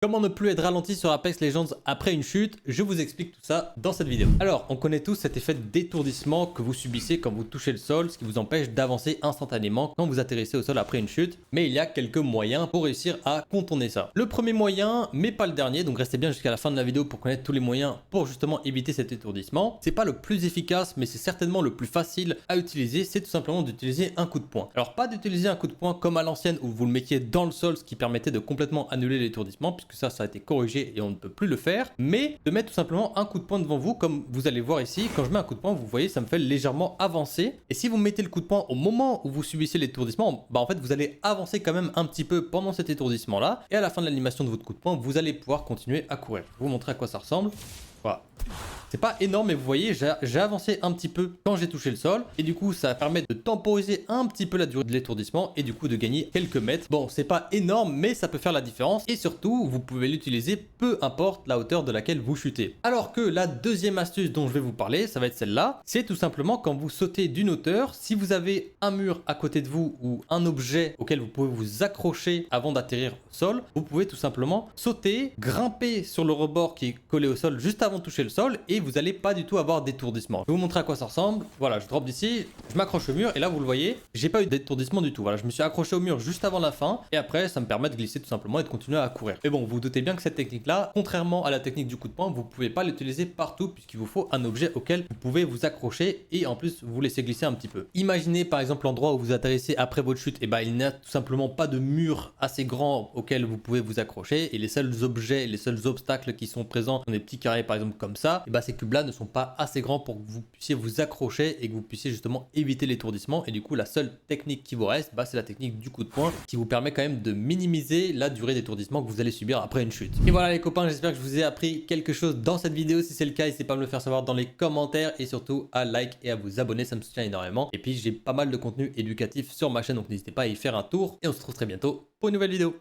Comment ne plus être ralenti sur Apex Legends après une chute? Je vous explique tout ça dans cette vidéo. Alors, on connaît tous cet effet d'étourdissement que vous subissez quand vous touchez le sol, ce qui vous empêche d'avancer instantanément quand vous atterrissez au sol après une chute. Mais il y a quelques moyens pour réussir à contourner ça. Le premier moyen, mais pas le dernier, donc restez bien jusqu'à la fin de la vidéo pour connaître tous les moyens pour justement éviter cet étourdissement. C'est pas le plus efficace, mais c'est certainement le plus facile à utiliser, c'est tout simplement d'utiliser un coup de poing. Alors pas d'utiliser un coup de poing comme à l'ancienne où vous le mettiez dans le sol, ce qui permettait de complètement annuler l'étourdissement, que ça a été corrigé et on ne peut plus le faire, mais de mettre tout simplement un coup de poing devant vous, comme vous allez voir ici. Quand je mets un coup de poing, vous voyez, ça me fait légèrement avancer, et si vous mettez le coup de poing au moment où vous subissez l'étourdissement, bah en fait vous allez avancer quand même un petit peu pendant cet étourdissement là, et à la fin de l'animation de votre coup de poing, vous allez pouvoir continuer à courir. Je vais vous montrer à quoi ça ressemble. Voilà. C'est pas énorme, mais vous voyez, j'ai avancé un petit peu quand j'ai touché le sol, et du coup ça permet de temporiser un petit peu la durée de l'étourdissement et du coup de gagner quelques mètres. Bon, c'est pas énorme, mais ça peut faire la différence, et surtout vous pouvez l'utiliser peu importe la hauteur de laquelle vous chutez. Alors que la deuxième astuce dont je vais vous parler, ça va être celle-là, c'est tout simplement quand vous sautez d'une hauteur, si vous avez un mur à côté de vous ou un objet auquel vous pouvez vous accrocher avant d'atterrir au sol, vous pouvez tout simplement sauter, grimper sur le rebord qui est collé au sol juste avant de toucher le sol, et vous n'allez pas du tout avoir d'étourdissement. Je vais vous montrer à quoi ça ressemble. Voilà, je drop d'ici, je m'accroche au mur, et là vous le voyez, j'ai pas eu d'étourdissement du tout. Voilà, je me suis accroché au mur juste avant la fin, et après ça me permet de glisser tout simplement et de continuer à courir. Mais bon, vous vous doutez bien que cette technique-là, contrairement à la technique du coup de poing, vous pouvez pas l'utiliser partout puisqu'il vous faut un objet auquel vous pouvez vous accrocher et en plus vous laisser glisser un petit peu. Imaginez par exemple l'endroit où vous atterrissez après votre chute, et bah il n'y a tout simplement pas de mur assez grand auquel vous pouvez vous accrocher, et les seuls objets, les seuls obstacles qui sont présents dans des petits carrés par exemple comme ça, et bah ces cubes là ne sont pas assez grands pour que vous puissiez vous accrocher et que vous puissiez justement éviter l'étourdissement. Et du coup la seule technique qui vous reste, bah, c'est la technique du coup de poing qui vous permet quand même de minimiser la durée d'étourdissement que vous allez subir après une chute. Et voilà les copains, j'espère que je vous ai appris quelque chose dans cette vidéo. Si c'est le cas, n'hésitez pas à me le faire savoir dans les commentaires, et surtout à like et à vous abonner, ça me soutient énormément. Et puis j'ai pas mal de contenu éducatif sur ma chaîne, donc n'hésitez pas à y faire un tour, et on se retrouve très bientôt pour une nouvelle vidéo.